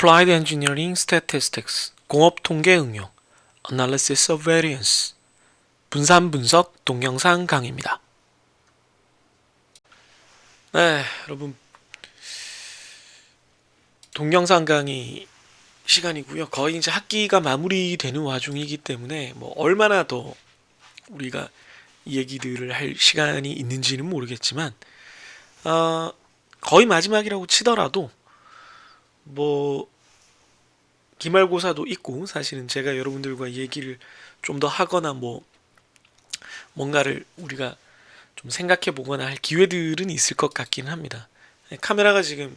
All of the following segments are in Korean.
Applied Engineering Statistics 공업 통계 응용 Analysis of Variance 분산 분석 동영상 강의입니다. 네, 여러분 동영상 강의 시간이고요. 거의 이제 학기가 마무리되는 와중이기 때문에 뭐 얼마나 더 우리가 이 얘기들을 할 시간이 있는지는 모르겠지만 거의 마지막이라고 치더라도 뭐 기말고사도 있고 사실은 제가 여러분들과 얘기를 좀 더 하거나 뭐 뭔가를 우리가 좀 생각해 보거나 할 기회들은 있을 것 같긴 합니다. 카메라가 지금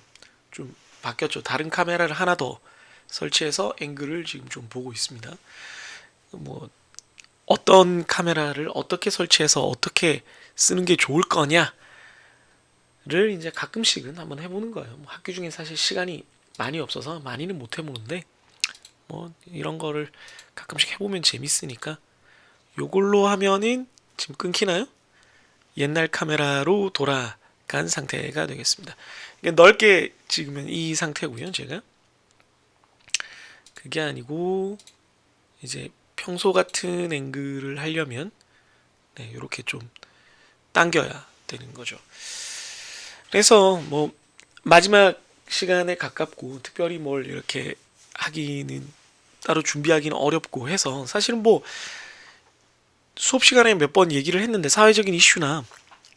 좀 바뀌었죠. 다른 카메라를 하나 더 설치해서 앵글을 지금 좀 보고 있습니다. 뭐 어떤 카메라를 어떻게 설치해서 어떻게 쓰는 게 좋을 거냐를 이제 가끔씩은 한번 해보는 거예요. 뭐 학교 중에 사실 시간이 많이 없어서 많이는 못 해보는데 뭐 이런 거를 가끔씩 해보면 재밌으니까 요걸로 하면은 지금 끊기나요? 옛날 카메라로 돌아간 상태가 되겠습니다. 넓게 찍으면 이 상태고요. 제가 그게 아니고 이제 평소 같은 앵글을 하려면 네, 이렇게 좀 당겨야 되는 거죠. 그래서 뭐 마지막 시간에 가깝고 특별히 뭘 이렇게 하기는 따로 준비하기는 어렵고 해서 사실은 뭐 수업 시간에 몇 번 얘기를 했는데 사회적인 이슈나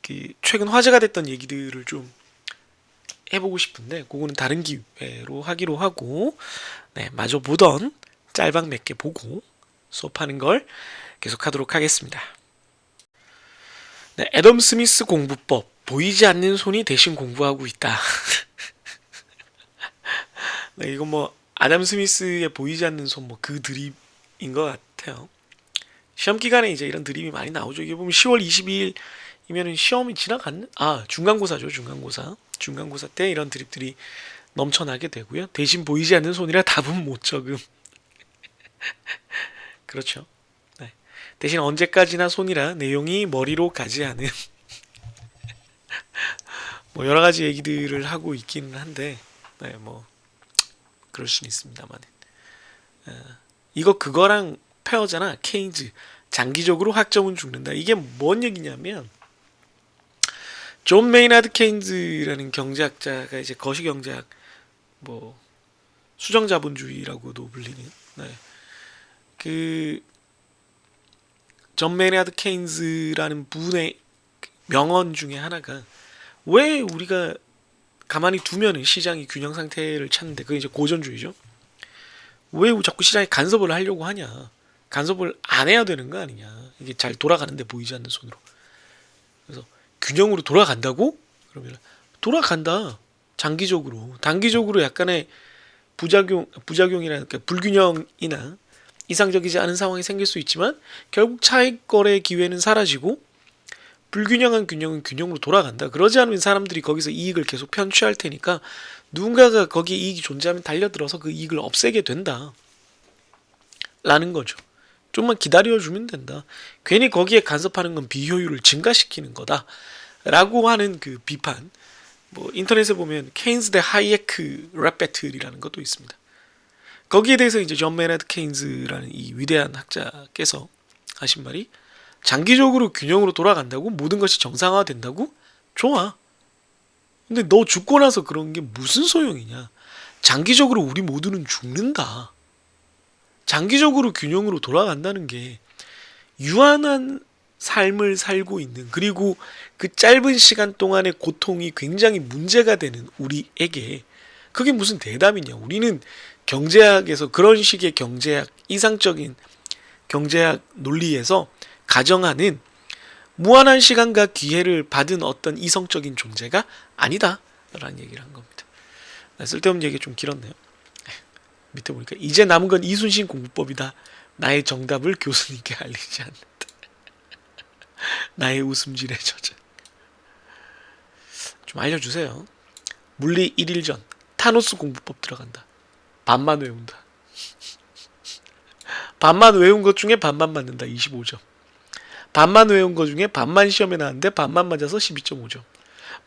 그 최근 화제가 됐던 얘기들을 좀 해보고 싶은데 그거는 다른 기회로 하기로 하고 네, 마저 보던 짤방 몇 개 보고 수업하는 걸 계속하도록 하겠습니다. 네, 애덤 스미스 공부법 보이지 않는 손이 대신 공부하고 있다. 네, 이건 뭐 아담 스미스의 보이지 않는 손 뭐 그 드립인 것 같아요. 시험 기간에 이제 이런 드립이 많이 나오죠. 이게 보면 10월 22일이면은 시험이 지나갔는? 중간고사죠. 중간고사 때 이런 드립들이 넘쳐나게 되고요. 대신 보이지 않는 손이라 답은 못 적음. 그렇죠. 네. 대신 언제까지나 손이라 내용이 머리로 가지 않음. 뭐 여러 가지 얘기들을 하고 있기는 한데, 네, 뭐 그럴 수는 있습니다만. 이거 그거랑 페어잖아. 케인즈. 장기적으로 학점은 죽는다. 이게 뭔 얘기냐면 존 메이나드 케인즈라는 경제학자가 이제 거시경제학 뭐 수정자본주의라고도 불리는 네. 그 존 메이나드 케인즈라는 분의 명언 중에 하나가 왜 우리가 가만히 두면은 시장이 균형 상태를 찾는데 그게 이제 고전주의죠. 왜 자꾸 시장에 간섭을 하려고 하냐. 간섭을 안 해야 되는 거 아니냐. 이게 잘 돌아가는데 보이지 않는 손으로. 그래서 균형으로 돌아간다고? 그러면 돌아간다. 장기적으로. 단기적으로 약간의 부작용이나 그러니까 불균형이나 이상적이지 않은 상황이 생길 수 있지만 결국 차익 거래 기회는 사라지고 불균형한 균형은 균형으로 돌아간다. 그러지 않으면 사람들이 거기서 이익을 계속 편취할 테니까 누군가가 거기에 이익이 존재하면 달려들어서 그 이익을 없애게 된다. 라는 거죠. 좀만 기다려주면 된다. 괜히 거기에 간섭하는 건 비효율을 증가시키는 거다. 라고 하는 그 비판. 뭐 인터넷에 보면 케인스 대 하이에크 랩 배틀이라는 것도 있습니다. 거기에 대해서 이제 존 메이나드 케인스라는 이 위대한 학자께서 하신 말이 장기적으로 균형으로 돌아간다고 모든 것이 정상화된다고? 좋아. 근데 너 죽고 나서 그런 게 무슨 소용이냐. 장기적으로 우리 모두는 죽는다. 장기적으로 균형으로 돌아간다는 게 유한한 삶을 살고 있는 그리고 그 짧은 시간 동안의 고통이 굉장히 문제가 되는 우리에게 그게 무슨 대답이냐. 우리는 경제학에서 그런 식의 경제학 이상적인 경제학 논리에서 가정하는 무한한 시간과 기회를 받은 어떤 이성적인 존재가 아니다 라는 얘기를 한 겁니다. 쓸데없는 얘기가 좀 길었네요. 밑에 보니까 이제 남은 건 이순신 공부법이다. 나의 정답을 교수님께 알리지 않는다. 나의 웃음질에 젖은. 좀 알려주세요. 물리 1일 전 타노스 공부법 들어간다. 반만 외운다. 반만 외운 것 중에 반만 맞는다. 25점. 반만 외운 것 중에 반만 시험에 나왔는데 반만 맞아서 12.5점.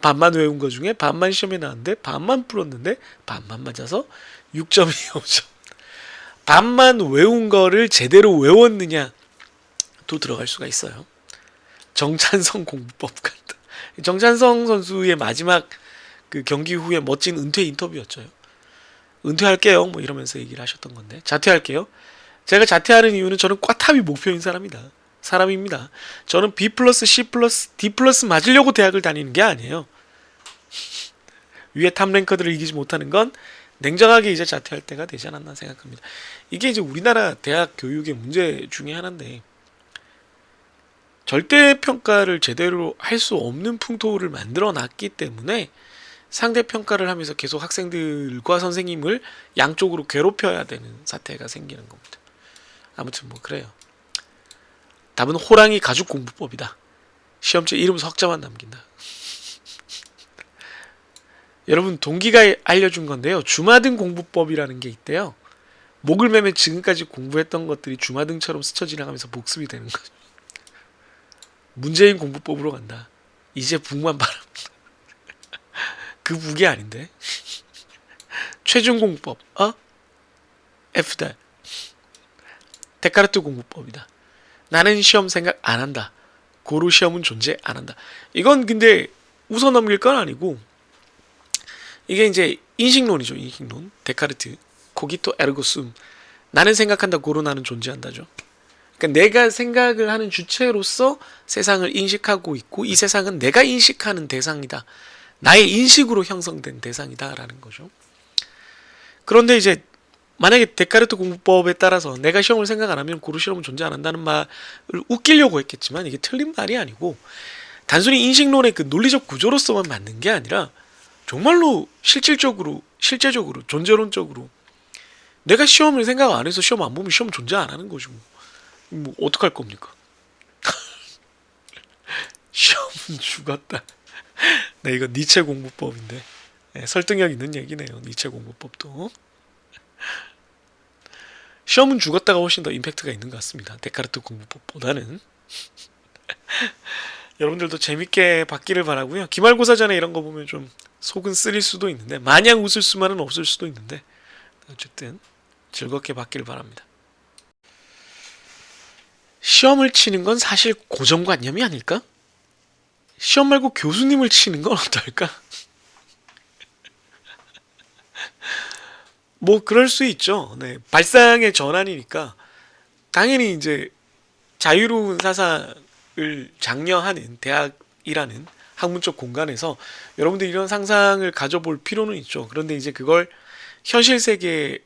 반만 외운 거 중에 반만 시험에 나왔는데 반만 풀었는데 반만 맞아서 6점이 5점. 반만 외운 거를 제대로 외웠느냐 또 들어갈 수가 있어요. 정찬성 공부법 같다. 정찬성 선수의 마지막 그 경기 후에 멋진 은퇴 인터뷰였죠. 은퇴할게요 뭐 이러면서 얘기를 하셨던 건데, 자퇴할게요. 제가 자퇴하는 이유는 저는 꽈탑이 목표인 사람입니다. 저는 B 플러스 C 플러스 D 플러스 맞으려고 대학을 다니는 게 아니에요. 위에 탑 랭커들을 이기지 못하는 건 냉정하게 이제 자퇴할 때가 되지 않았나 생각합니다. 이게 이제 우리나라 대학 교육의 문제 중에 하나인데, 절대평가를 제대로 할 수 없는 풍토를 만들어 놨기 때문에 상대평가를 하면서 계속 학생들과 선생님을 양쪽으로 괴롭혀야 되는 사태가 생기는 겁니다. 아무튼 뭐 그래요. 답은 호랑이 가죽 공부법이다. 시험지 이름 석자만 남긴다. 여러분, 동기가 알려준 건데요. 주마등 공부법이라는 게 있대요. 목을 매면 지금까지 공부했던 것들이 주마등처럼 스쳐 지나가면서 복습이 되는 거죠. 문재인 공부법으로 간다. 이제 북만 바랍니다. 그 북이 아닌데. 최종 공부법. F다. 데카르트 공부법이다. 나는 시험 생각 안 한다. 고루 시험은 존재 안 한다. 이건 근데 웃어 넘길 건 아니고, 이게 이제 인식론이죠. 인식론. 데카르트. 코기토 에르고 숨. 나는 생각한다. 고루 나는 존재한다죠. 그러니까 내가 생각을 하는 주체로서 세상을 인식하고 있고, 이 세상은 내가 인식하는 대상이다. 나의 인식으로 형성된 대상이다라는 거죠. 그런데 이제 만약에 데카르트 공부법에 따라서 내가 시험을 생각 안 하면 고루 시험은 존재 안 한다는 말을 웃기려고 했겠지만, 이게 틀린 말이 아니고 단순히 인식론의 그 논리적 구조로서만 맞는 게 아니라 정말로 실제적으로 존재론적으로 내가 시험을 생각 안 해서 시험 안 보면 시험 존재 안 하는 거죠. 뭐 어떡할 겁니까? 시험은 죽었다. 네, 이거 니체 공부법인데, 네, 설득력 있는 얘기네요. 니체 공부법도. 시험은 죽었다가 훨씬 더 임팩트가 있는 것 같습니다. 데카르트 공부법보다는. 여러분들도 재밌게 받기를 바라고요. 기말고사 전에 이런 거 보면 좀 속은 쓰릴 수도 있는데, 마냥 웃을 수만은 없을 수도 있는데, 어쨌든 즐겁게 받기를 바랍니다. 시험을 치는 건 사실 고정관념이 아닐까? 시험 말고 교수님을 치는 건 어떨까? 뭐 그럴 수 있죠. 네, 발상의 전환이니까 당연히 이제 자유로운 사상을 장려하는 대학이라는 학문적 공간에서 여러분들 이런 상상을 가져볼 필요는 있죠. 그런데 이제 그걸 현실 세계의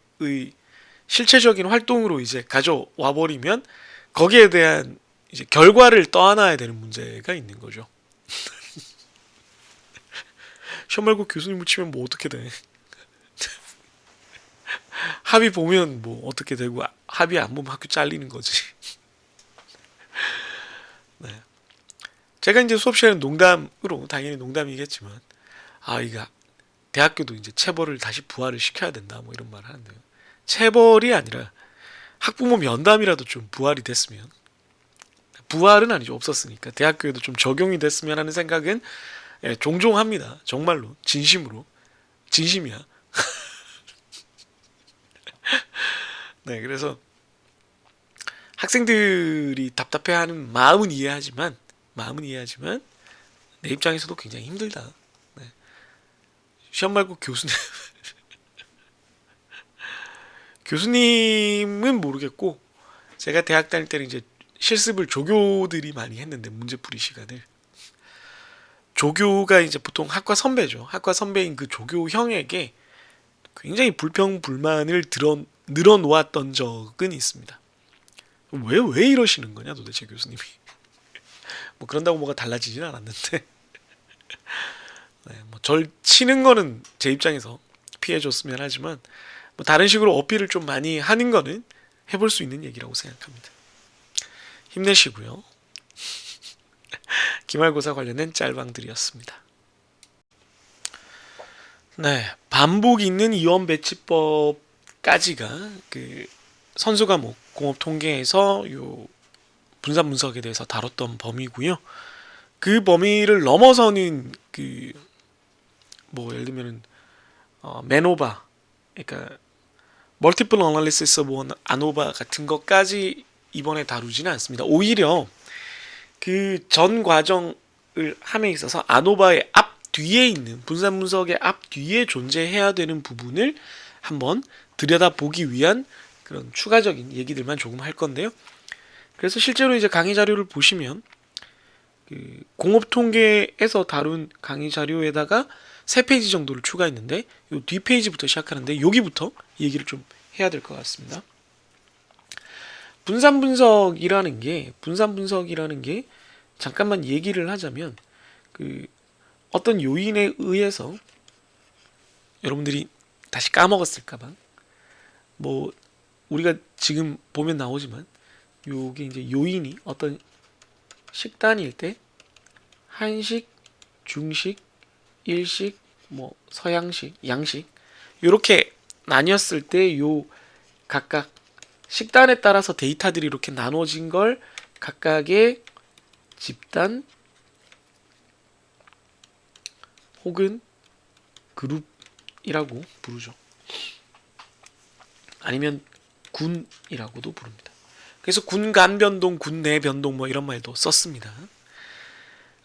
실체적인 활동으로 이제 가져와 버리면 거기에 대한 이제 결과를 떠안아야 되는 문제가 있는 거죠. 시험 말고 교수님을 치면 뭐 어떻게 돼? 합의 보면 뭐 어떻게 되고, 합의 안 보면 학교 잘리는 거지. 네. 제가 이제 수업 시간에 농담으로, 당연히 농담이겠지만, 이거 대학교도 이제 체벌을 다시 부활을 시켜야 된다 뭐 이런 말을 하는데요. 체벌이 아니라 학부모 면담이라도 좀 부활이 됐으면, 부활은 아니죠. 없었으니까 대학교에도 좀 적용이 됐으면 하는 생각은 종종 합니다. 정말로 진심으로. 진심이야. 네, 그래서 학생들이 답답해하는 마음은 이해하지만 내 입장에서도 굉장히 힘들다. 네. 시험 말고 교수님은 모르겠고, 제가 대학 다닐 때는 이제 실습을 조교들이 많이 했는데, 문제풀이 시간을. 조교가 이제 보통 학과 선배죠. 학과 선배인 그 조교 형에게 굉장히 불평불만을 늘어놓았던 적은 있습니다. 왜 이러시는 거냐 도대체 교수님이. 뭐 그런다고 뭐가 달라지진 않았는데. 네, 뭐 절 치는 거는 제 입장에서 피해줬으면 하지만, 뭐 다른 식으로 어필을 좀 많이 하는 거는 해볼 수 있는 얘기라고 생각합니다. 힘내시고요. 기말고사 관련된 짤방들이었습니다. 네, 반복 있는 이원 배치법까지가 그 선수 과목 공업 통계에서 요 분산 분석에 대해서 다뤘던 범위고요. 그 범위를 넘어서는 그 뭐 예를 들면은 맨오바, 그러니까 멀티플 어널리시스 오브 아노바 같은 것까지 이번에 다루지는 않습니다. 오히려 그 전 과정을 함에 있어서 아노바의 앞 뒤에 있는 분산 분석의 앞 뒤에 존재해야 되는 부분을 한번 들여다보기 위한 그런 추가적인 얘기들만 조금 할 건데요. 그래서 실제로 이제 강의 자료를 보시면 그 공업 통계에서 다룬 강의 자료에다가 3페이지 정도를 추가했는데 요 뒷페이지부터 시작하는데 여기부터 얘기를 좀 해야 될 것 같습니다. 분산 분석이라는 게 잠깐만 얘기를 하자면 그 어떤 요인에 의해서 여러분들이 다시 까먹었을까봐 뭐 우리가 지금 보면 나오지만 요게 이제 요인이 어떤 식단일 때 한식, 중식, 일식, 뭐 서양식, 양식 요렇게 나뉘었을 때 요 각각 식단에 따라서 데이터들이 이렇게 나눠진 걸 각각의 집단 혹은 그룹이라고 부르죠. 아니면 군이라고도 부릅니다. 그래서 군 간 변동, 군 내 변동 뭐 이런 말도 썼습니다.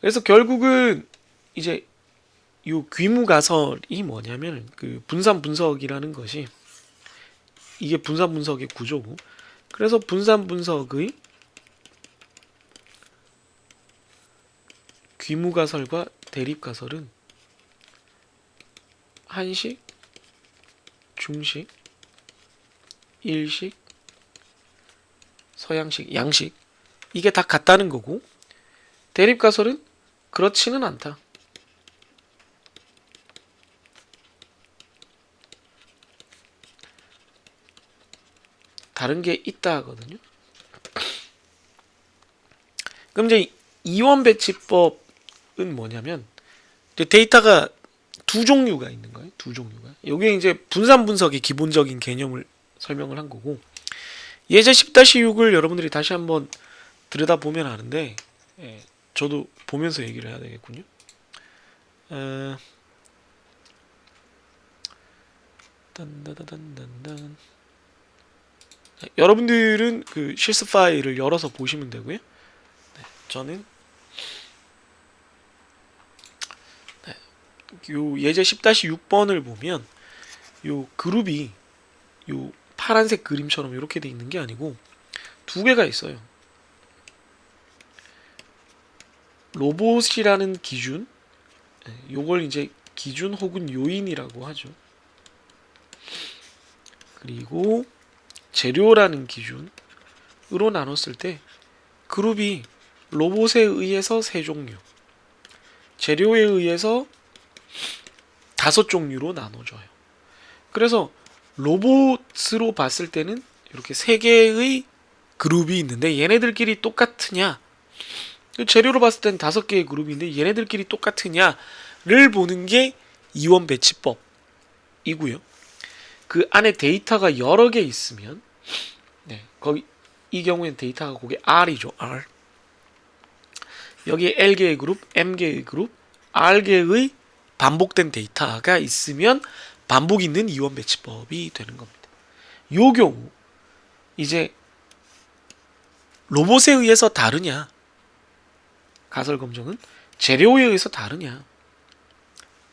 그래서 결국은 이제 요 귀무가설이 뭐냐면 그 분산 분석이라는 것이 이게 분산 분석의 구조고 그래서 분산 분석의 귀무가설과 대립가설은 한식, 중식, 일식, 서양식, 양식 이게 다 같다는 거고 대립가설은 그렇지는 않다. 다른 게 있다 하거든요. 그럼 이제 이원 배치법은 뭐냐면 이제 데이터가 두 종류가 있는 거예요. 두 종류가. 여기 이제 분산 분석의 기본적인 개념을 설명을 한 거고 예제 10-6을 여러분들이 다시 한번 들여다보면 아는데 저도 보면서 얘기를 해야 되겠군요. 딴따다단단단. 여러분들은 그 실습 파일을 열어서 보시면 되고요. 저는 요 예제 10-6번을 보면 요 그룹이 요 파란색 그림처럼 이렇게 돼 있는 게 아니고 두 개가 있어요. 로봇이라는 기준, 요걸 이제 기준 혹은 요인이라고 하죠. 그리고 재료라는 기준으로 나눴을 때 그룹이 로봇에 의해서 3종류, 재료에 의해서 5종류로 나눠져요. 그래서 로봇으로 봤을 때는 이렇게 3개의 그룹이 있는데 얘네들끼리 똑같으냐, 재료로 봤을 때는 5개의 그룹인데 얘네들끼리 똑같으냐를 보는 게 이원 배치법이고요. 그 안에 데이터가 여러 개 있으면 거기 이 경우엔 데이터가 그게 R이죠. R. 여기에 L개의 그룹, M개의 그룹, R개의 반복된 데이터가 있으면 반복 있는 이원 배치법이 되는 겁니다. 요 경우 이제 로봇에 의해서 다르냐, 가설 검정은 재료에 의해서 다르냐,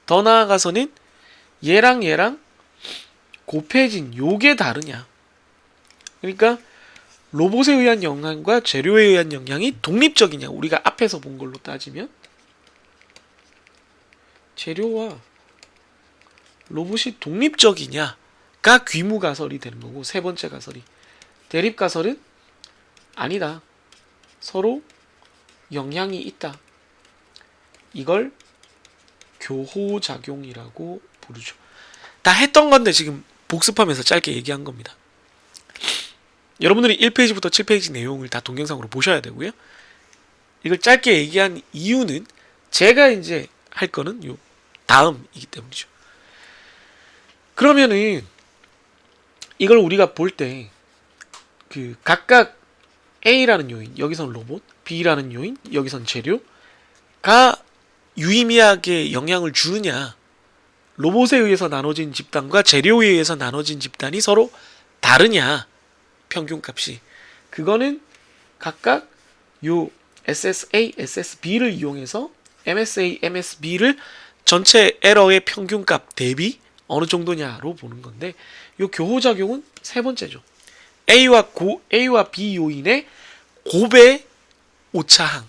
더 나아가서는 얘랑 곱해진 요게 다르냐. 그러니까 로봇에 의한 영향과 재료에 의한 영향이 독립적이냐. 우리가 앞에서 본 걸로 따지면 재료와 로봇이 독립적이냐가 귀무가설이 되는 거고, 세 번째 가설이 대립가설은 아니다. 서로 영향이 있다. 이걸 교호작용이라고 부르죠. 다 했던 건데 지금 복습하면서 짧게 얘기한 겁니다. 여러분들이 1페이지부터 7페이지 내용을 다 동영상으로 보셔야 되고요. 이걸 짧게 얘기한 이유는 제가 이제 할 거는 요 다음이기 때문이죠. 그러면은 이걸 우리가 볼 때 그 각각 A라는 요인, 여기선 로봇, B라는 요인, 여기선 재료가 유의미하게 영향을 주느냐, 로봇에 의해서 나눠진 집단과 재료에 의해서 나눠진 집단이 서로 다르냐, 평균값이. 그거는 각각 요 SSA, SSB를 이용해서 MSA, MSB를 전체 에러의 평균값 대비 어느 정도냐로 보는 건데, 요 교호작용은 세 번째죠. A와 B 요인의 곱의 오차항,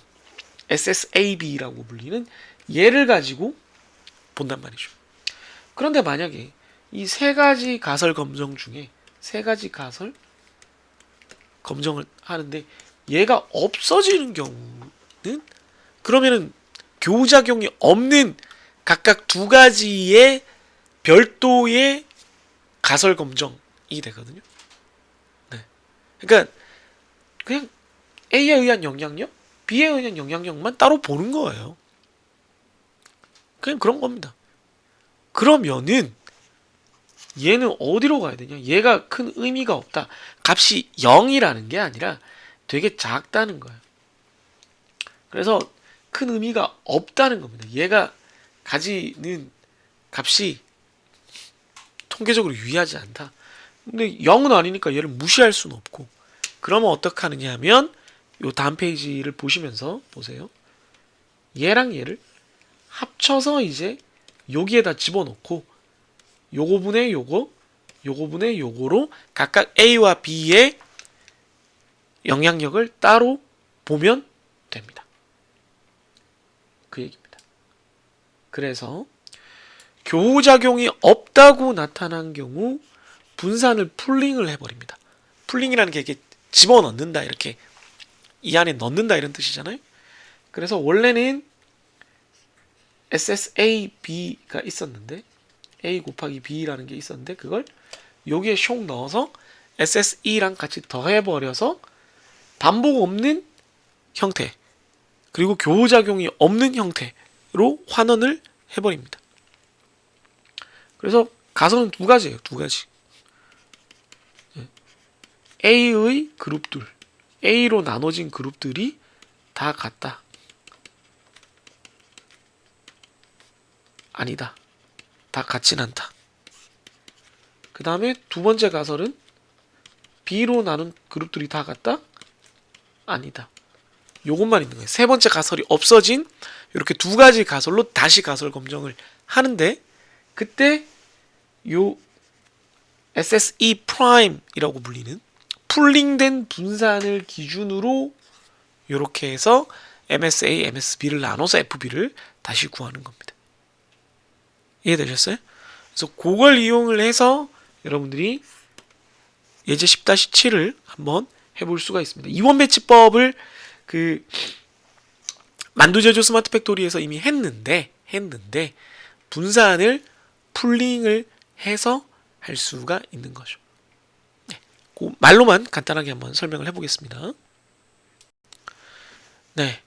SSAB라고 불리는 얘를 가지고 본단 말이죠. 그런데 만약에 이 세 가지 가설 검정 중에 세 가지 가설 검정을 하는데 얘가 없어지는 경우는, 그러면은 교우작용이 없는 각각 두 가지의 별도의 가설 검정이 되거든요. 네. 그러니까 그냥 A에 의한 영향력, B에 의한 영향력만 따로 보는 거예요. 그냥 그런 겁니다. 그러면은 얘는 어디로 가야 되냐? 얘가 큰 의미가 없다. 값이 0이라는 게 아니라 되게 작다는 거예요. 그래서 큰 의미가 없다는 겁니다. 얘가 가지는 값이 통계적으로 유의하지 않다. 근데 0은 아니니까 얘를 무시할 수는 없고, 그러면 어떻게 하느냐 하면 요 다음 페이지를 보시면서 보세요. 얘랑 얘를 합쳐서 이제 여기에다 집어넣고 요거 분의 요거, 요거 분의 요거로 각각 A와 B의 영향력을 따로 보면 됩니다. 그 얘기입니다. 그래서 교우작용이 없다고 나타난 경우 분산을 풀링을 해버립니다. 풀링이라는 게 이게 집어넣는다, 이렇게 이 안에 넣는다 이런 뜻이잖아요. 그래서 원래는 SSAB가 있었는데 A 곱하기 B라는 게 있었는데 그걸 여기에 쇽 넣어서 SSE랑 같이 더해버려서 반복 없는 형태, 그리고 교우작용이 없는 형태로 환원을 해버립니다. 그래서 가설은 두 가지예요. 두 가지. A의 그룹들, A로 나눠진 그룹들이 다 같다. 아니다. 다 같진 않다. 그 다음에 두 번째 가설은 B로 나눈 그룹들이 다 같다? 아니다. 요것만 있는 거예요. 세 번째 가설이 없어진 이렇게 두 가지 가설로 다시 가설 검정을 하는데, 그때 요 SSE 프라임이라고 불리는 풀링된 분산을 기준으로 이렇게 해서 MSA, MSB를 나눠서 FB를 다시 구하는 겁니다. 이해되셨어요? 그래서 그걸 이용을 해서 여러분들이 예제 10-7을 한번 해볼 수가 있습니다. 이원 배치법을 그 만두제조 스마트 팩토리에서 이미 했는데 분산을 풀링을 해서 할 수가 있는 거죠. 네, 그 말로만 간단하게 한번 설명을 해보겠습니다. 네,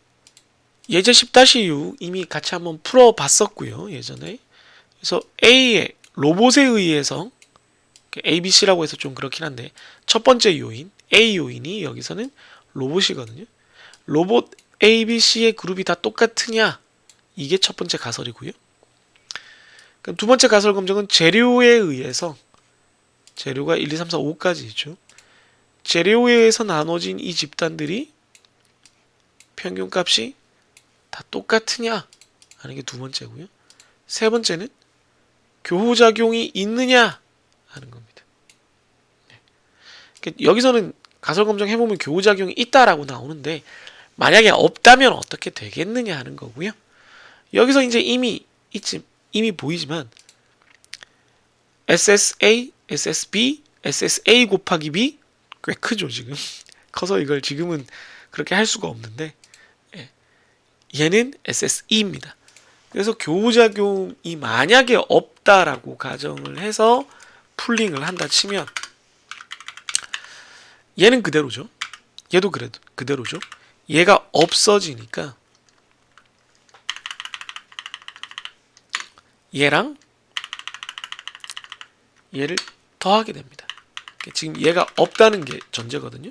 예제 10-6 이미 같이 한번 풀어봤었고요, 예전에. 그래서 A의 로봇에 의해서 ABC라고 해서 좀 그렇긴 한데 첫 번째 요인 A 요인이 여기서는 로봇이거든요. 로봇 ABC의 그룹이 다 똑같으냐, 이게 첫 번째 가설이고요. 두 번째 가설 검정은 재료에 의해서, 재료가 1, 2, 3, 4, 5까지 있죠. 재료에 의해서 나눠진 이 집단들이 평균값이 다 똑같으냐 하는 게 두 번째고요. 세 번째는 교호작용이 있느냐 하는 겁니다. 여기서는 가설 검정 해보면 교호작용이 있다라고 나오는데 만약에 없다면 어떻게 되겠느냐 하는 거고요. 여기서 이제 이미 보이지만 SSA, SSB, SSA 곱하기 B 꽤 크죠 지금. 커서 이걸 지금은 그렇게 할 수가 없는데 얘는 SSE입니다. 그래서 교우작용이 만약에 없다라고 가정을 해서 풀링을 한다 치면 얘는 그대로죠. 얘도 그대로죠. 얘가 없어지니까 얘랑 얘를 더하게 됩니다. 지금 얘가 없다는 게 전제거든요.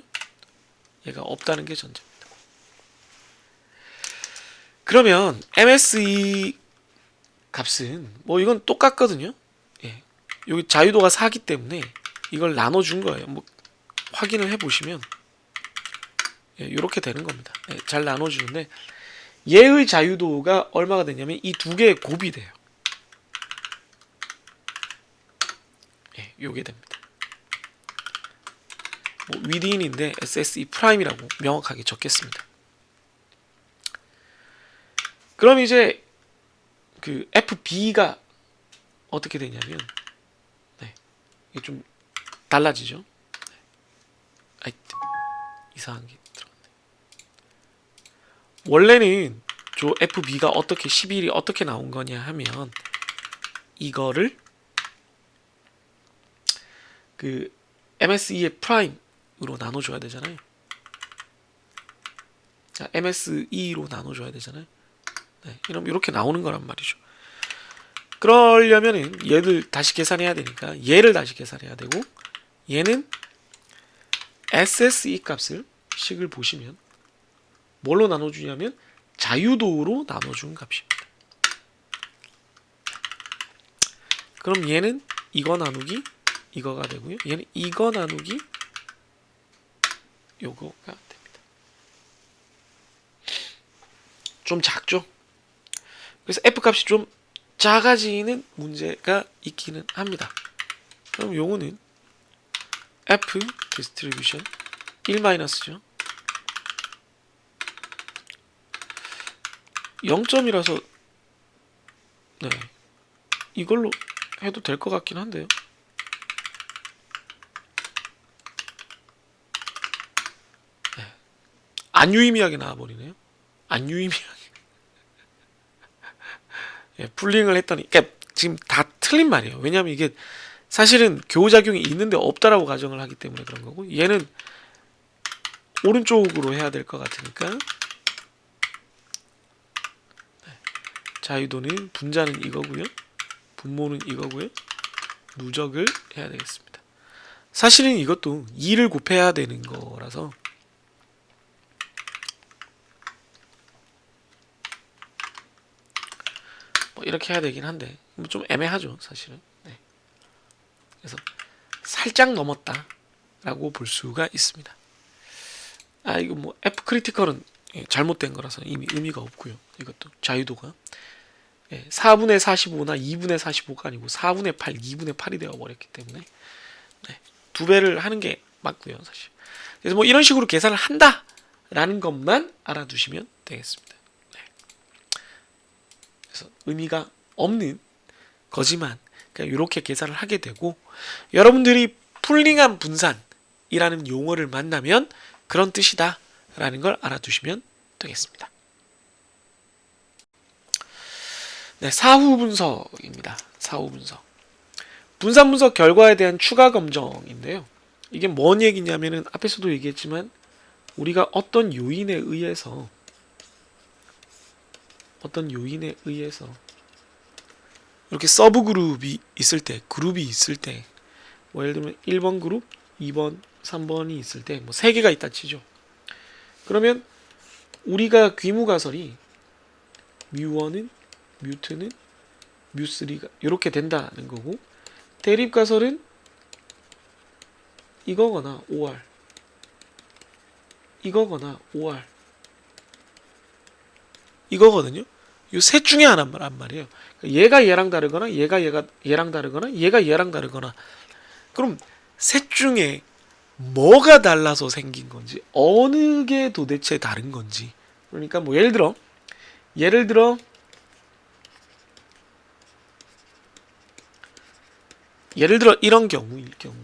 얘가 없다는 게 전제입니다. 그러면 MSE 값은 뭐 이건 똑같거든요. 예. 여기 자유도가 4기 때문에 이걸 나눠준 거예요. 뭐 확인을 해보시면 예, 이렇게 되는 겁니다. 예, 잘 나눠주는데 얘의 자유도가 얼마가 되냐면 이 두 개의 곱이 돼요. 예, 요게 됩니다. 뭐 within인데 SSE 프라임이라고 명확하게 적겠습니다. 그럼 이제 그 FB가 어떻게 되냐면 네, 이게 좀 달라지죠. 네. 아이, 이상한 게 들어갔네. 원래는 저 FB가 어떻게 11이 어떻게 나온 거냐 하면 이거를 그 MSE의 프라임으로 나눠줘야 되잖아요. 자, MSE로 나눠줘야 되잖아요. 네, 이러면 이렇게 나오는 거란 말이죠. 그러려면은 얘를 다시 계산해야 되니까 얘를 다시 계산해야 되고 얘는 SSE 값을 식을 보시면 뭘로 나눠주냐면 자유도로 나눠준 값입니다. 그럼 얘는 이거 나누기 이거가 되고요. 얘는 이거 나누기 요거가 됩니다. 좀 작죠? 그래서 F값이 좀 작아지는 문제가 있기는 합니다. 그럼 요거는 F 디스트리뷰션 1-죠. 0점이라서 네, 이걸로 해도 될 것 같긴 한데요. 네. 안 유의미하게 나와버리네요. 안 유의미하게. 예, 풀링을 했더니 그러니까 지금 다 틀린 말이에요. 왜냐하면 이게 사실은 교우작용이 있는데 없다라고 가정을 하기 때문에 그런 거고 얘는 오른쪽으로 해야 될 것 같으니까 네. 자유도는 분자는 이거고요. 분모는 이거고요. 누적을 해야 되겠습니다. 사실은 이것도 2를 곱해야 되는 거라서 뭐 이렇게 해야 되긴 한데 좀 애매하죠 사실은. 네. 그래서 살짝 넘었다 라고 볼 수가 있습니다. 아 이거 뭐 F 크리티컬은 잘못된 거라서 이미 의미가 없고요. 이것도 자유도가 4분의 45나 2분의 45가 아니고 4분의 8, 2분의 8이 되어버렸기 때문에 네, 2배를 하는 게 맞고요 사실. 그래서 뭐 이런 식으로 계산을 한다 라는 것만 알아두시면 되겠습니다. 네. 그래서 의미가 없는 거지만 그냥 이렇게 계산을 하게 되고 여러분들이 풀링한 분산이라는 용어를 만나면 그런 뜻이다 라는 걸 알아두시면 되겠습니다. 네, 사후 분석입니다. 사후 분석. 분산 분석 결과에 대한 추가 검정인데요. 이게 뭔 얘기냐면은 앞에서도 얘기했지만 우리가 어떤 요인에 의해서 이렇게 서브 그룹이 있을 때, 그룹이 있을 때, 뭐 예를 들면 1번 그룹, 2번, 3번이 있을 때, 뭐 3개가 있다 치죠. 그러면 우리가 귀무가설이 뮤1은, 뮤2는, 뮤3가 이렇게 된다는 거고, 대립가설은 이거거나 OR, 이거거나 OR, 이거거든요. 이 셋 중에 하나란 말이에요. 얘가 얘랑 다르거나 얘가 얘랑 다르거나 얘가 얘랑 다르거나 그럼 셋 중에 뭐가 달라서 생긴 건지 어느 게 도대체 다른 건지 그러니까 뭐 예를 들어 이런 경우일 경우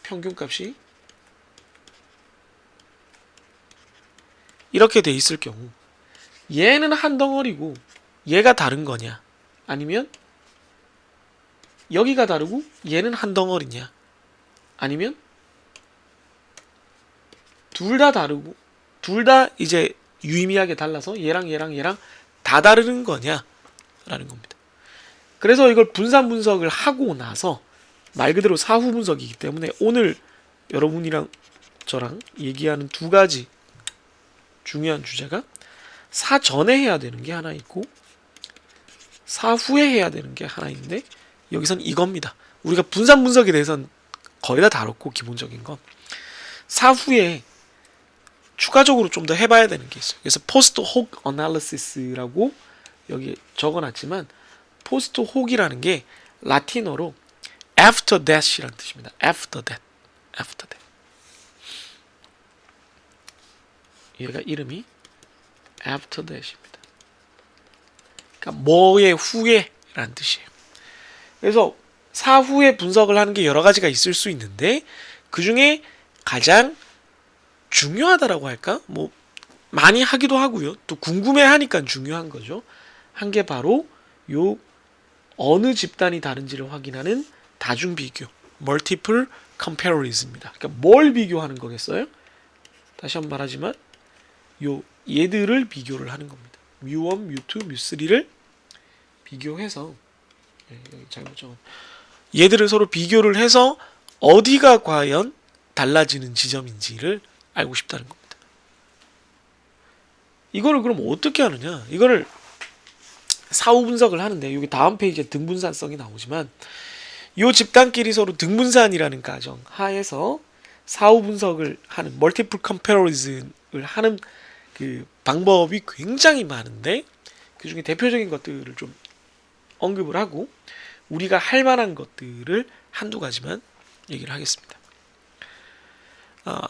평균값이 이렇게 돼 있을 경우 얘는 한 덩어리고 얘가 다른 거냐 아니면 여기가 다르고 얘는 한 덩어리냐 아니면 둘 다 다르고 둘 다 이제 유의미하게 달라서 얘랑 다 다르는 거냐 라는 겁니다. 그래서 이걸 분산 분석을 하고 나서 말 그대로 사후 분석이기 때문에 오늘 여러분이랑 저랑 얘기하는 두 가지 중요한 주제가 사전에 해야 되는 게 하나 있고 사후에 해야 되는 게 하나 있는데 여기선 이겁니다. 우리가 분산 분석에 대해서는 거의 다 다뤘고 기본적인 건 사후에 추가적으로 좀 더 해봐야 되는 게 있어요. 그래서 포스트 혹 어널리시스라고 여기 적어놨지만 포스트 혹이라는 게 라틴어로 after that이라는 뜻입니다. after that. 얘가 이름이 after that입니다. 그러니까 뭐의 후에라는 뜻이에요. 그래서 사후에 분석을 하는 게 여러 가지가 있을 수 있는데 그 중에 가장 중요하다라고 할까? 뭐 많이 하기도 하고요. 또 궁금해하니까 중요한 거죠. 한 게 바로 요 어느 집단이 다른지를 확인하는 다중 비교, multiple comparison입니다. 그러니까 뭘 비교하는 거겠어요? 다시 한번 말하지만 요 얘들을 비교를 하는 겁니다. 뮤1, 뮤2, 뮤3를 비교해서 여기 잘못 적었. 얘들을 서로 비교를 해서 어디가 과연 달라지는 지점인지를 알고 싶다는 겁니다. 이거를 그럼 어떻게 하느냐? 이거를 사후 분석을 하는데 여기 다음 페이지에 등분산성이 나오지만 이 집단끼리 서로 등분산이라는 가정 하에서 사후 분석을 하는 멀티플 컴패리즌을 하는 그 방법이 굉장히 많은데 그 중에 대표적인 것들을 좀 언급을 하고 우리가 할 만한 것들을 한두 가지만 얘기를 하겠습니다.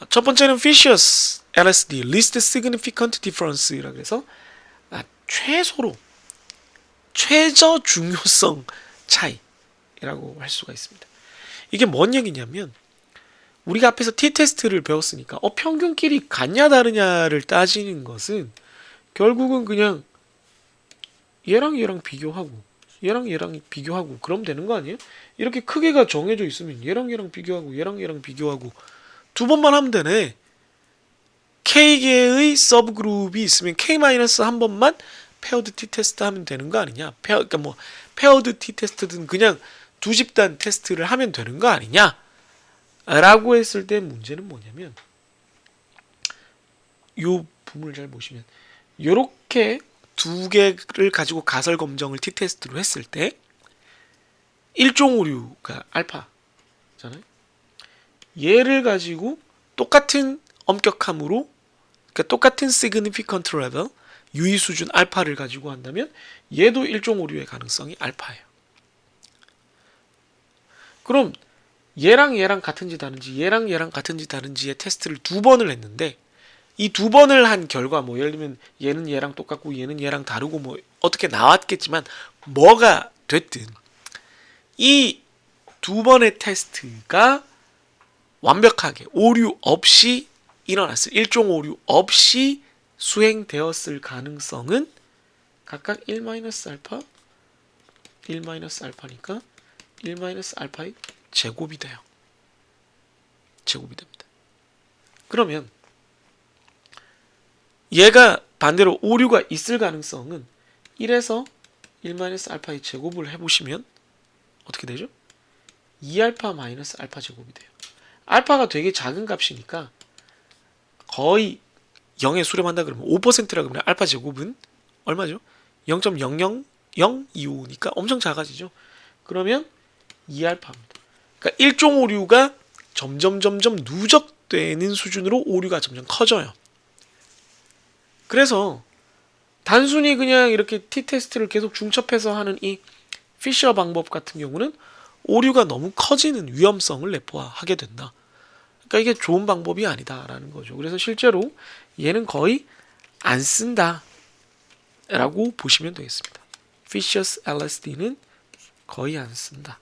첫 번째는 Fisher's LSD, Least Significant Difference라고 해서 최저 중요성 차이라고 할 수가 있습니다. 이게 뭔 얘기냐면 우리가 앞에서 t-테스트를 배웠으니까 평균끼리 같냐 다르냐를 따지는 것은 결국은 그냥 얘랑 비교하고 얘랑 비교하고 그러면 되는 거 아니에요? 이렇게 크기가 정해져 있으면 얘랑 비교하고 얘랑 비교하고 두 번만 하면 되네. K개의 서브그룹이 있으면 K-한 번만 페어드 t-테스트 하면 되는 거 아니냐? 그러니까 뭐 페어드 t-테스트든 그냥 두 집단 테스트를 하면 되는 거 아니냐? 라고 했을 때 문제는 뭐냐면 요 부분을 잘 보시면 요렇게 두 개를 가지고 가설 검정을 t-테스트로 했을 때 일종 오류가 알파잖아요. 얘를 가지고 똑같은 엄격함으로 그러니까 똑같은 significant level 유의 수준 알파를 가지고 한다면 얘도 일종 오류의 가능성이 알파예요. 그럼 얘랑 같은지 다른지 얘랑 같은지 다른지의 테스트를 두 번을 했는데 이 두 번을 한 결과 뭐 예를 들면 얘는 얘랑 똑같고 얘는 얘랑 다르고 뭐 어떻게 나왔겠지만 뭐가 됐든 이 두 번의 테스트가 완벽하게 오류 없이 일어났을 일종 오류 없이 수행되었을 가능성은 각각 1-알파 1-알파니까 1-알파의 제곱이 돼요. 제곱이 됩니다. 그러면 얘가 반대로 오류가 있을 가능성은 1에서 1-알파의 제곱을 해보시면 어떻게 되죠? 2알파-알파 제곱이 돼요. 알파가 되게 작은 값이니까 거의 0에 수렴한다 그러면 5%라 그러면 알파 제곱은 얼마죠? 0.00025니까 엄청 작아지죠. 그러면 2알파입니다. 그러니까 일종 오류가 점점 누적되는 수준으로 오류가 점점 커져요. 그래서 단순히 그냥 이렇게 t-테스트를 계속 중첩해서 하는 이 피셔 방법 같은 경우는 오류가 너무 커지는 위험성을 내포하게 된다. 그러니까 이게 좋은 방법이 아니다라는 거죠. 그래서 실제로 얘는 거의 안 쓴다 라고 보시면 되겠습니다. Fisher's LSD는 거의 안 쓴다.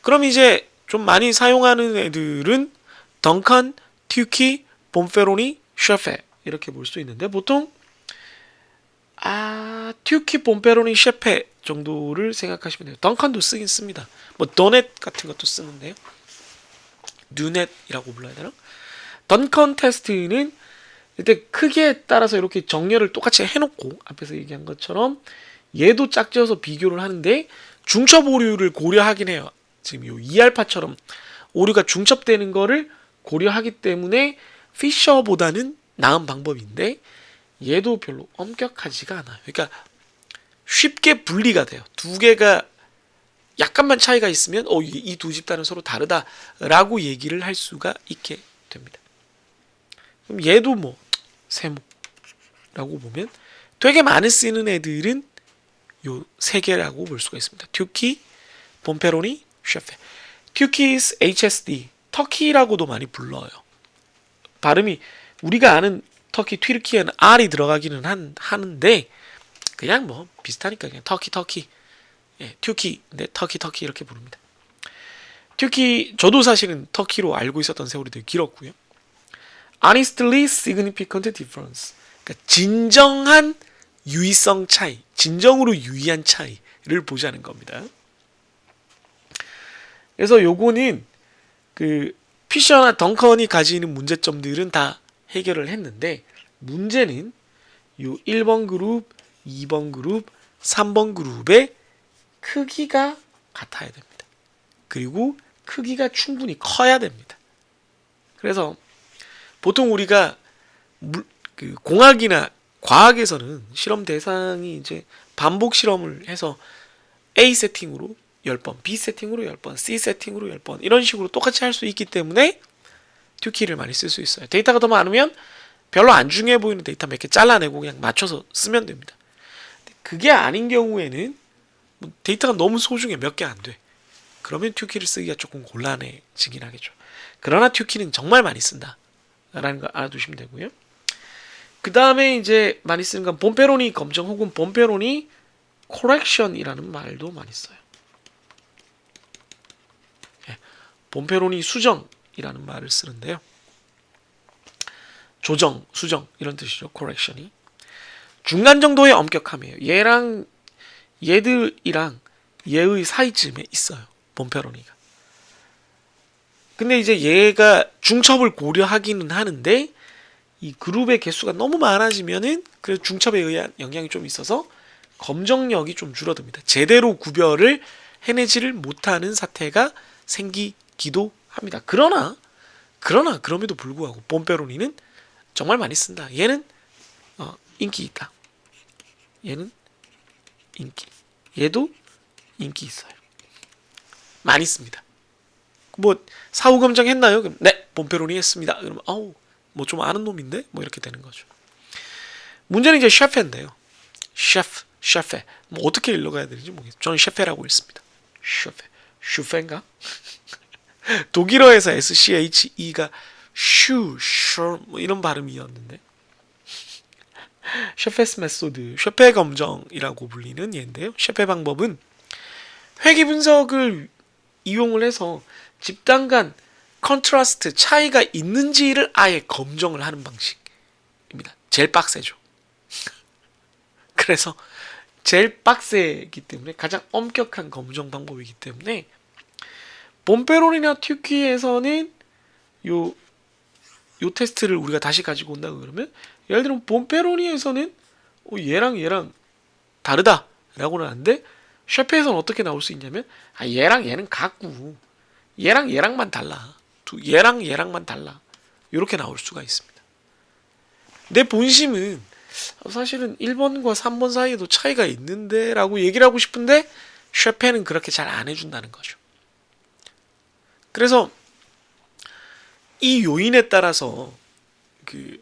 그럼 이제 좀 많이 사용하는 애들은 덩컨, 튜키, 봄페로니, 셰페 이렇게 볼 수 있는데 보통 튜키, 봄페로니, 셰페 정도를 생각하시면 돼요. 덩컨도 쓰긴 씁니다. 뭐 더넷 같은 것도 쓰는데요. 뉴넷이라고 불러야 되나? 덩컨 테스트는 일단 크기에 따라서 이렇게 정렬을 똑같이 해놓고 앞에서 얘기한 것처럼 얘도 짝지어서 비교를 하는데 중첩 오류를 고려하긴 해요. 지금 요 2알파처럼 오류가 중첩되는 거를 고려하기 때문에 피셔보다는 나은 방법인데 얘도 별로 엄격하지가 않아요. 그러니까 쉽게 분리가 돼요. 두 개가 약간만 차이가 있으면 이 두 집단은 서로 다르다라고 얘기를 할 수가 있게 됩니다. 그럼 얘도 뭐 세모라고 보면 되게 많이 쓰는 애들은 요 세 개라고 볼 수가 있습니다. 튜키, 봄페로니, 셰페. 튜키's HSD, 터키라고도 많이 불러요. 발음이 우리가 아는 터키, 튀르키에는 R이 들어가기는 하는데 그냥 뭐 비슷하니까 그냥 터키. 예, 튜키, 근데 터키 이렇게 부릅니다. 튜키, 저도 사실은 터키로 알고 있었던 세월이 되게 길었고요. Honestly significant difference. 그러니까 진정한 유의성 차이, 진정으로 유의한 차이를 보자는 겁니다. 그래서 요거는 그 피셔나 덩컨이 가지는 문제점들은 다 해결을 했는데 문제는 요 1번 그룹, 2번 그룹, 3번 그룹의 크기가 같아야 됩니다. 그리고 크기가 충분히 커야 됩니다. 그래서 보통 우리가 그 공학이나 과학에서는 실험 대상이 이제 반복 실험을 해서 A 세팅으로 10번, B 세팅으로 10번, C 세팅으로 10번 이런 식으로 똑같이 할 수 있기 때문에 튜키를 많이 쓸 수 있어요. 데이터가 더 많으면 별로 안 중요해 보이는 데이터 몇 개 잘라내고 그냥 맞춰서 쓰면 됩니다. 그게 아닌 경우에는 데이터가 너무 소중해 몇 개 안 돼. 그러면 튜키를 쓰기가 조금 곤란해지긴 하겠죠. 그러나 튜키는 정말 많이 쓴다 라는 걸 알아두시면 되고요. 그 다음에 이제 많이 쓰는 건 봄페로니 검정 혹은 봄페로니 코렉션이라는 말도 많이 써요. 봄페로니 수정이라는 말을 쓰는데요. 조정, 수정 이런 뜻이죠. correction이. 중간 정도의 엄격함이에요. 얘들이랑 얘의 사이쯤에 있어요. 봄페로니가. 근데 이제 얘가 중첩을 고려하기는 하는데 이 그룹의 개수가 너무 많아지면은 그 중첩에 의한 영향이 좀 있어서 검정력이 좀 줄어듭니다. 제대로 구별을 해내지를 못하는 사태가 생기기도 합니다. 그러나 그럼에도 불구하고 봄페로니는 정말 많이 쓴다. 얘는 인기 있다. 얘는 얘도 인기 있어요. 많이 씁니다. 뭐 사후 검증했나요? 그럼 네, 봄페로니 했습니다. 그러면 뭐 좀 아는 놈인데 뭐 이렇게 되는 거죠. 문제는 이제 셰페인데요. 셰페. 뭐 어떻게 읽어가야 되는지 모르겠어요. 저는 셰페라고 읽습니다. 슈페인가? 독일어에서 SCHE가 뭐 이런 발음이었는데 셰페스 메소드, 셰페 검정이라고 불리는 얘인데요. 셰페 방법은 회귀 분석을 이용을 해서 집단 간 컨트라스트 차이가 있는지를 아예 검정을 하는 방식입니다. 제일 빡세죠. 그래서 제일 빡세기 때문에 가장 엄격한 검정 방법이기 때문에 봄페로니나 튜키에서는 요 테스트를 우리가 다시 가지고 온다 그러면 예를 들면 봄페로니에서는 얘랑 다르다 라고는 하는데 셰페에서는 어떻게 나올 수 있냐면 얘랑 얘는 같고 얘랑만 달라. 얘랑만 달라. 이렇게 나올 수가 있습니다. 내 본심은 사실은 1번과 3번 사이에도 차이가 있는데 라고 얘기를 하고 싶은데 셰페는 그렇게 잘 안 해준다는 거죠. 그래서 이 요인에 따라서 그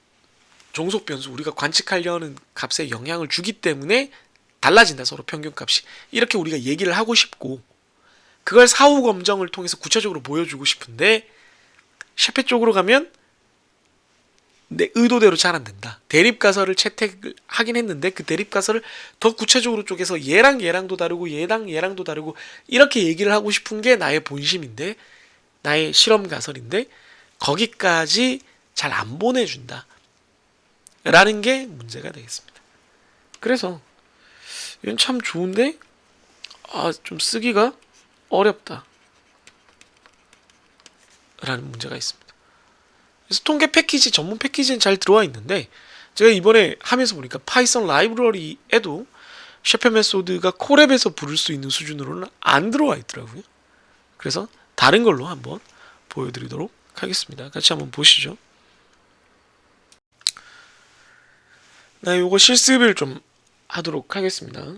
종속 변수 우리가 관측하려는 값에 영향을 주기 때문에 달라진다. 서로 평균값이. 이렇게 우리가 얘기를 하고 싶고 그걸 사후 검정을 통해서 구체적으로 보여주고 싶은데 셰페 쪽으로 가면 내 의도대로 잘 안 된다. 대립가설을 채택을 하긴 했는데 그 대립가설을 더 구체적으로 쪼개서 얘랑도 다르고 얘랑도 다르고 이렇게 얘기를 하고 싶은 게 나의 본심인데 나의 실험 가설인데 거기까지 잘 안 보내준다. 라는 게 문제가 되겠습니다. 그래서 이건 참 좋은데 좀 쓰기가 어렵다. 라는 문제가 있습니다. 그래서 통계 패키지, 전문 패키지는 잘 들어와 있는데 제가 이번에 하면서 보니까 파이썬 라이브러리에도 셰페 메소드가 콜앱에서 부를 수 있는 수준으로는 안 들어와 있더라고요. 그래서 다른 걸로 한번 보여드리도록 하겠습니다. 같이 한번 보시죠. 네, 요거 실습을 좀 하도록 하겠습니다.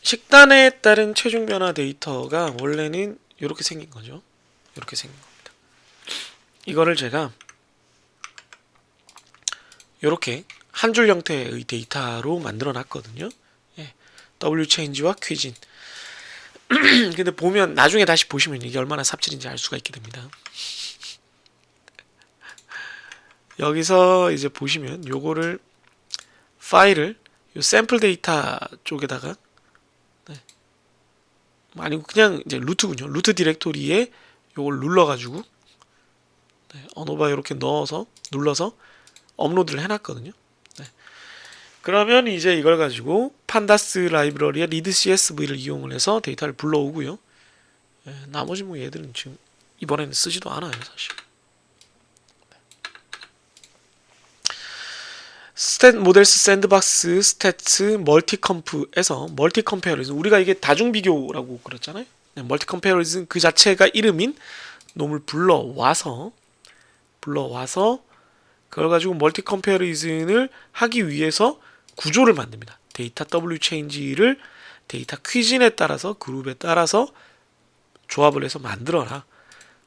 식단에 따른 체중 변화 데이터가 원래는 이렇게 생긴 거죠. 이렇게 생긴 겁니다. 이거를 제가 이렇게 한 줄 형태의 데이터로 만들어 놨거든요. 예, W 체인지와 퀴진. 근데 보면 나중에 다시 보시면 이게 얼마나 삽질인지 알 수가 있게 됩니다. 여기서 이제 보시면 요거를 파일을 요 샘플 데이터 쪽에다가 아니고 그냥 이제 루트군요. 루트 디렉토리에 요걸 눌러가지고 언어바 이렇게 넣어서 눌러서 업로드를 해놨거든요. 네. 그러면 이제 이걸 가지고 판다스 라이브러리의 리드 CSV를 이용을 해서 데이터를 불러오고요. 나머지 뭐 얘들은 지금 이번에는 쓰지도 않아요, 사실. 스탯 모델스 샌드박스 스탯스 멀티 컴프에서 멀티 컴페어리즌, 우리가 이게 다중 비교라고 그랬잖아요. 네, 멀티 컴페어리즌 그 자체가 이름인 놈을 불러와서 그걸 가지고 멀티 컴페어리즌을 하기 위해서 구조를 만듭니다. 데이터 W 체인지를 데이터 퀴진에 따라서 그룹에 따라서 조합을 해서 만들어라.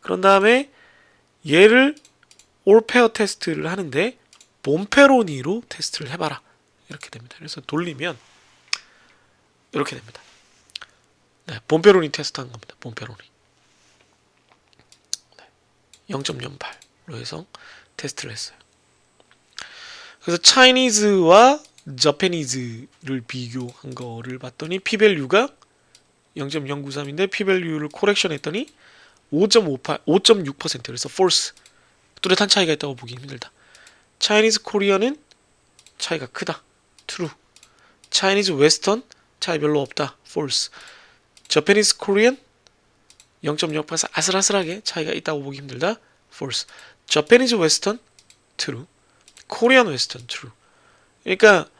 그런 다음에 얘를 올 페어 테스트를 하는데 봄페로니로 테스트를 해봐라. 이렇게 됩니다. 그래서 돌리면 이렇게 됩니다. 네, 봄페로니 테스트 한 겁니다. 봄페로니. 네, 0.08로 해서 테스트를 했어요. 그래서 차이니즈와 저페니즈를 비교한 거를 봤더니 P밸류가 0.093인데 P밸류를 코렉션 했더니 5.6% 그래서 false. 뚜렷한 차이가 있다고 보기 힘들다. 차이니즈 코리안은 차이가 크다. true. 차이니즈 웨스턴 차이 별로 없다. false. 저페니즈 코리안 0.08 아슬아슬하게 차이가 있다고 보기 힘들다. false. 저페니즈 웨스턴 true. 코리안 웨스턴 true. 그러니까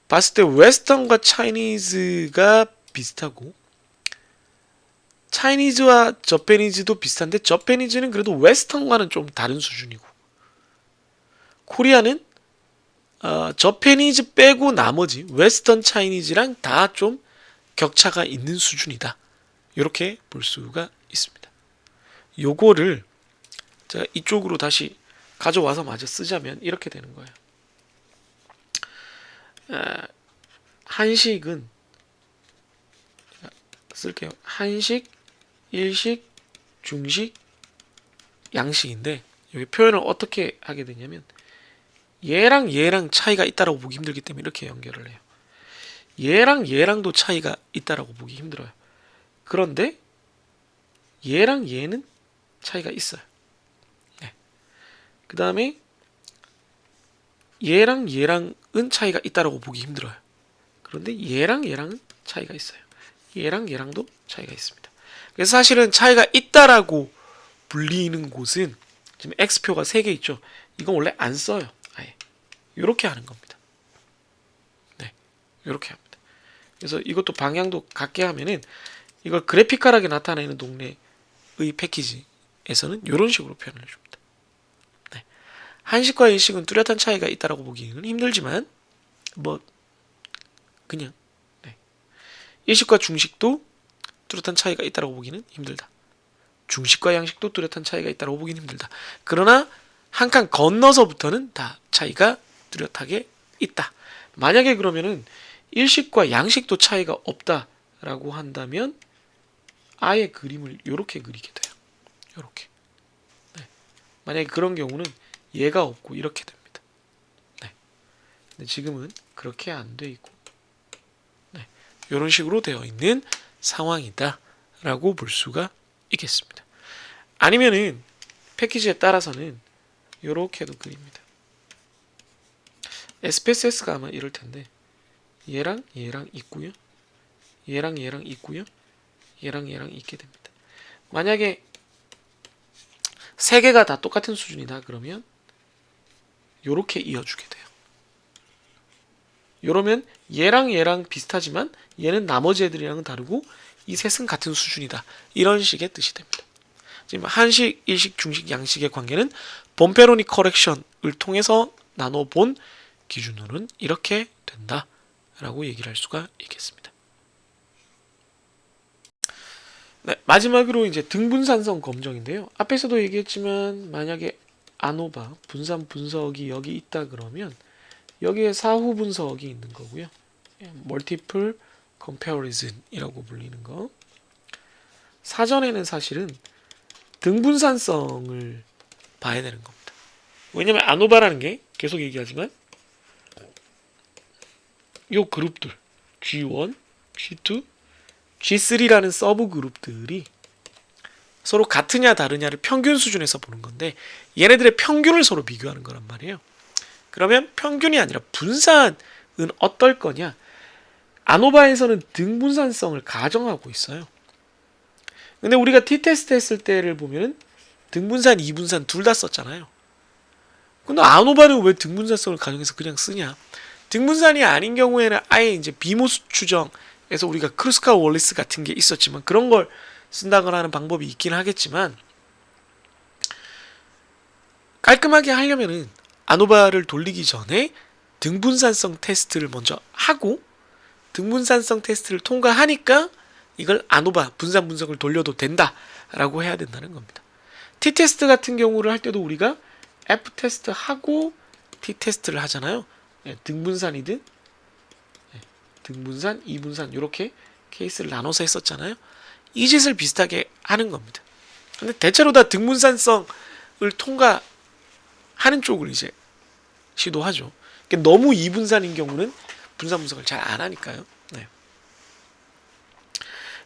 봤을 때 웨스턴과 차이니즈가 비슷하고 차이니즈와 저페니즈도 비슷한데 저페니즈는 그래도 웨스턴과는 좀 다른 수준이고 코리아는 저페니즈 빼고 나머지 웨스턴 차이니즈랑 다 좀 격차가 있는 수준이다. 이렇게 볼 수가 있습니다. 요거를 제가 이쪽으로 다시 가져와서 마저 쓰자면 이렇게 되는 거예요. 한식은 쓸게요. 한식, 일식, 중식, 양식인데 여기 표현을 어떻게 하게 되냐면 얘랑 얘랑 차이가 있다라고 보기 힘들기 때문에 이렇게 연결을 해요. 얘랑 얘랑도 차이가 있다라고 보기 힘들어요. 그런데 얘랑 얘는 차이가 있어요. 네. 그 다음에 얘랑 얘랑은 차이가 있다라고 보기 힘들어요. 그런데 얘랑 얘랑은 차이가 있어요. 얘랑 얘랑도 차이가 있습니다. 그래서 사실은 차이가 있다라고 불리는 곳은 지금 X표가 3개 있죠. 이건 원래 안 써요. 아예. 이렇게 하는 겁니다. 네. 이렇게 합니다. 그래서 이것도 방향도 같게 하면은 이걸 그래피컬하게 나타내는 동네의 패키지에서는 이런 식으로 표현을 해줍니다. 네. 한식과 일식은 뚜렷한 차이가 있다라고 보기는 힘들지만 뭐 그냥 네. 일식과 중식도 뚜렷한 차이가 있다라고 보기는 힘들다. 중식과 양식도 뚜렷한 차이가 있다라고 보기는 힘들다. 그러나 한 칸 건너서부터는 다 차이가 뚜렷하게 있다. 만약에 그러면은 일식과 양식도 차이가 없다라고 한다면 아예 그림을 이렇게 그리게 돼요. 이렇게. 네. 만약에 그런 경우는 얘가 없고 이렇게 됩니다. 네. 근데 지금은 그렇게 안 돼 있고, 네. 이런 식으로 되어 있는 상황이다라고 볼 수가 있겠습니다. 아니면은 패키지에 따라서는 이렇게도 그립니다. SPSS가 아마 이럴 텐데 얘랑 얘랑 있고요. 얘랑 얘랑 있고요. 얘랑 얘랑 있게 됩니다. 만약에 세 개가 다 똑같은 수준이다 그러면 요렇게 이어주게 돼요. 요러면 얘랑 얘랑 비슷하지만 얘는 나머지 애들이랑은 다르고 이 셋은 같은 수준이다. 이런 식의 뜻이 됩니다. 지금 한식, 일식, 중식, 양식의 관계는 봄페로니 커렉션을 통해서 나눠본 기준으로는 이렇게 된다라고 얘기를 할 수가 있겠습니다. 네, 마지막으로 이제 등분산성 검정인데요. 앞에서도 얘기했지만 만약에 아노바 분산 분석이 여기 있다 그러면 여기에 사후 분석이 있는 거고요. Multiple Comparison이라고 불리는 거. 사전에는 사실은 등분산성을 봐야 되는 겁니다. 왜냐면 아노바라는 게 계속 얘기하지만 요 그룹들 G1, G2, G3라는 서브 그룹들이 서로 같으냐 다르냐를 평균 수준에서 보는 건데 얘네들의 평균을 서로 비교하는 거란 말이에요. 그러면 평균이 아니라 분산은 어떨 거냐? 아노바에서는 등분산성을 가정하고 있어요. 근데 우리가 t-테스트 했을 때를 보면은 등분산, 이분산 둘 다 썼잖아요. 근데 아노바는 왜 등분산성을 가정해서 그냥 쓰냐? 등분산이 아닌 경우에는 아예 이제 비모수 추정에서 우리가 크루스카 월리스 같은 게 있었지만 그런 걸 쓴다거나 하는 방법이 있긴 하겠지만 깔끔하게 하려면은 아노바를 돌리기 전에 등분산성 테스트를 먼저 하고 등분산성 테스트를 통과하니까 이걸 아노바 분산 분석을 돌려도 된다라고 해야 된다는 겁니다. t-테스트 같은 경우를 할 때도 우리가 f-테스트 하고 t-테스트를 하잖아요. 등분산이든 등분산, 이분산 이렇게 케이스를 나눠서 했었잖아요. 이 짓을 비슷하게 하는 겁니다. 근데 대체로 다 등분산성을 통과하는 쪽을 이제 시도하죠. 그러니까 너무 이분산인 경우는 분산 분석을 잘 안 하니까요. 네.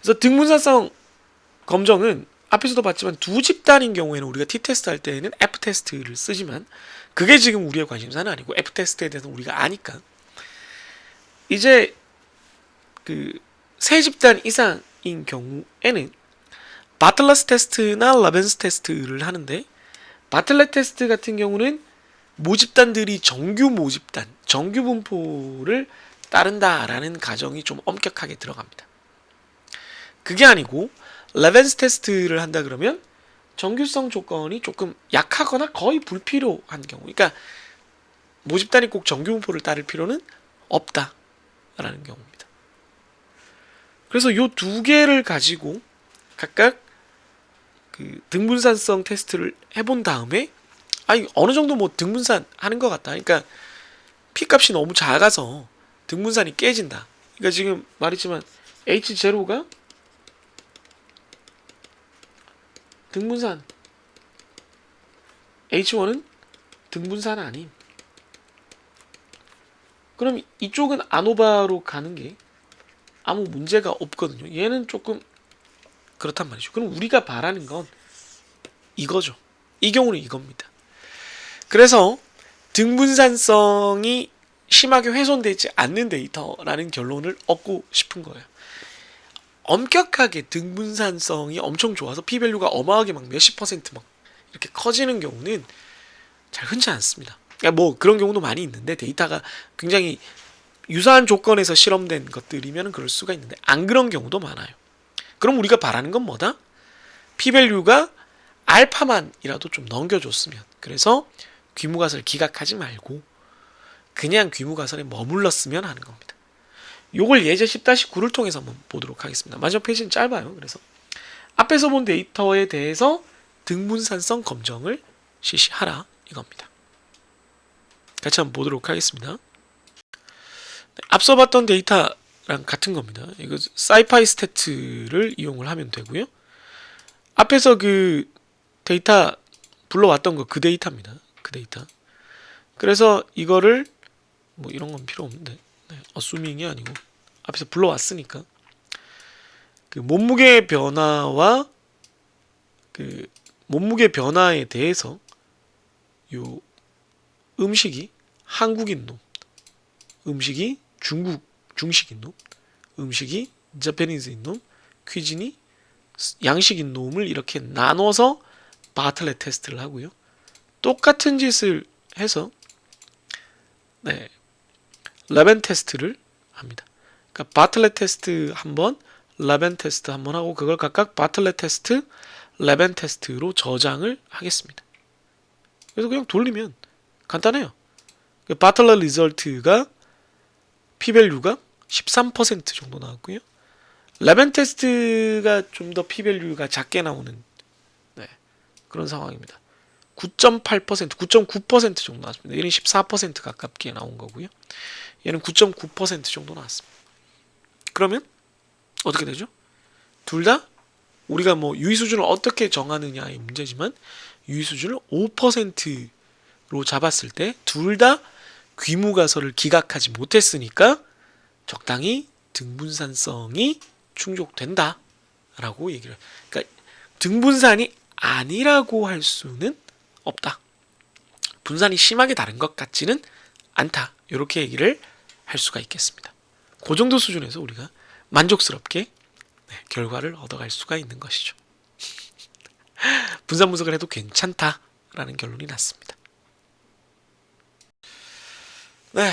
그래서 등분산성 검정은 앞에서도 봤지만 두 집단인 경우에는 우리가 t-테스트 할 때에는 f-테스트를 쓰지만 그게 지금 우리의 관심사는 아니고 f-테스트에 대해서 우리가 아니까 이제 그 세 집단 이상인 경우에는 바틀러스 테스트나 러벤스 테스트를 하는데 바틀렛 테스트 같은 경우는 모집단들이 정규 모집단, 정규 분포를 따른다라는 가정이 좀 엄격하게 들어갑니다. 그게 아니고 레벤스 테스트를 한다 그러면 정규성 조건이 조금 약하거나 거의 불필요한 경우, 그러니까 모집단이 꼭 정규 분포를 따를 필요는 없다라는 경우입니다. 그래서 요 두 개를 가지고 각각 그 등분산성 테스트를 해본 다음에 어느 정도 뭐 등분산 하는 것 같다. 그러니까 P값이 너무 작아서 등분산이 깨진다. 그러니까 지금 말했지만 H0가 등분산, H1은 등분산 아님. 그럼 이쪽은 아노바로 가는 게 아무 문제가 없거든요. 얘는 조금 그렇단 말이죠. 그럼 우리가 바라는 건 이거죠. 이 경우는 이겁니다. 그래서 등분산성이 심하게 훼손되지 않는 데이터라는 결론을 얻고 싶은 거예요. 엄격하게 등분산성이 엄청 좋아서 p-밸류가 어마하게 막 몇십 퍼센트 막 이렇게 커지는 경우는 잘 흔치 않습니다. 그러니까 뭐 그런 경우도 많이 있는데 데이터가 굉장히 유사한 조건에서 실험된 것들이면 그럴 수가 있는데 안 그런 경우도 많아요. 그럼 우리가 바라는 건 뭐다? p-밸류가 알파만이라도 좀 넘겨줬으면, 그래서 귀무가설 기각하지 말고 그냥 귀무가설에 머물렀으면 하는 겁니다. 요걸 예제 10-9를 통해서 한번 보도록 하겠습니다. 마지막 페이지는 짧아요. 그래서 앞에서 본 데이터에 대해서 등분산성 검정을 실시하라 이겁니다. 같이 한번 보도록 하겠습니다. 앞서 봤던 데이터랑 같은 겁니다. 이거 사이파이 스태트를 이용을 하면 되고요. 앞에서 그 데이터 불러왔던 거 그 데이터입니다. 그 데이터. 그래서 이거를 뭐 이런 건 필요 없는데 어수밍이 아니고 앞에서 불러왔으니까 그 몸무게 변화와 그 몸무게 변화에 대해서 요 음식이 한국인 놈, 음식이 중식인 놈, 음식이 자파니즈인 놈, 퀴진이 양식인 놈을 이렇게 나눠서 바틀렛 테스트를 하고요. 똑같은 짓을 해서 레벤 테스트를 합니다. 그러니까 바틀렛 테스트 한번, 레벤 테스트 한번 하고 그걸 각각 바틀렛 테스트, 레벤 테스트로 저장을 하겠습니다. 그래서 그냥 돌리면 간단해요. 바틀러 리설트가 p-value가 13% 정도 나왔고요. 레벤 테스트가 좀 더 p-value가 작게 나오는 그런 상황입니다. 9.8%, 9.9% 정도 나왔습니다. 얘는 14% 가깝게 나온 거고요. 얘는 9.9% 정도 나왔습니다. 그러면 어떻게 되죠? 둘 다 우리가 뭐 유의 수준을 어떻게 정하느냐의 문제지만 유의 수준을 5%로 잡았을 때 둘 다 귀무가설을 기각하지 못했으니까 적당히 등분산성이 충족된다라고 얘기를. 그러니까 등분산이 아니라고 할 수는 없다. 분산이 심하게 다른 것 같지는 않다. 이렇게 얘기를 할 수가 있겠습니다. 그 정도 수준에서 우리가 만족스럽게 결과를 얻어갈 수가 있는 것이죠. 분산 분석을 해도 괜찮다라는 결론이 났습니다. 네,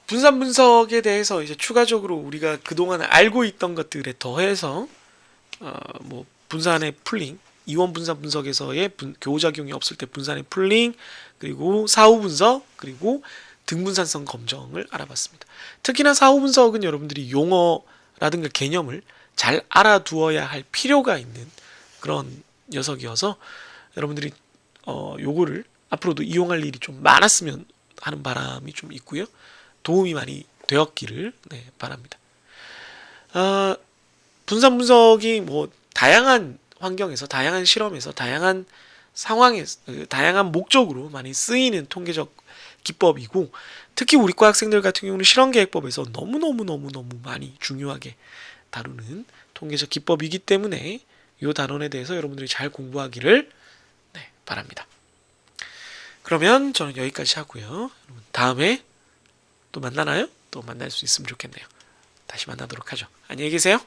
분산 분석에 대해서 이제 추가적으로 우리가 그동안 알고 있던 것들에 더해서 뭐 분산의 풀링, 이원 분산 분석에서의 교호작용이 없을 때 분산의 풀링, 그리고 사후 분석, 그리고 등분산성 검정을 알아봤습니다. 특히나 사후 분석은 여러분들이 용어라든가 개념을 잘 알아두어야 할 필요가 있는 그런 녀석이어서 여러분들이 요거를 앞으로도 이용할 일이 좀 많았으면 하는 바람이 좀 있고요. 도움이 많이 되었기를 바랍니다. 분산 분석이 뭐 다양한 환경에서, 다양한 실험에서, 다양한 상황에서, 다양한 목적으로 많이 쓰이는 통계적 기법이고, 특히 우리 과 학생들 같은 경우는 실험계획법에서 너무너무 많이 중요하게 다루는 통계적 기법이기 때문에 이 단원에 대해서 여러분들이 잘 공부하기를 바랍니다. 그러면 저는 여기까지 하고요. 다음에 또 만나나요? 또 만날 수 있으면 좋겠네요. 다시 만나도록 하죠. 안녕히 계세요.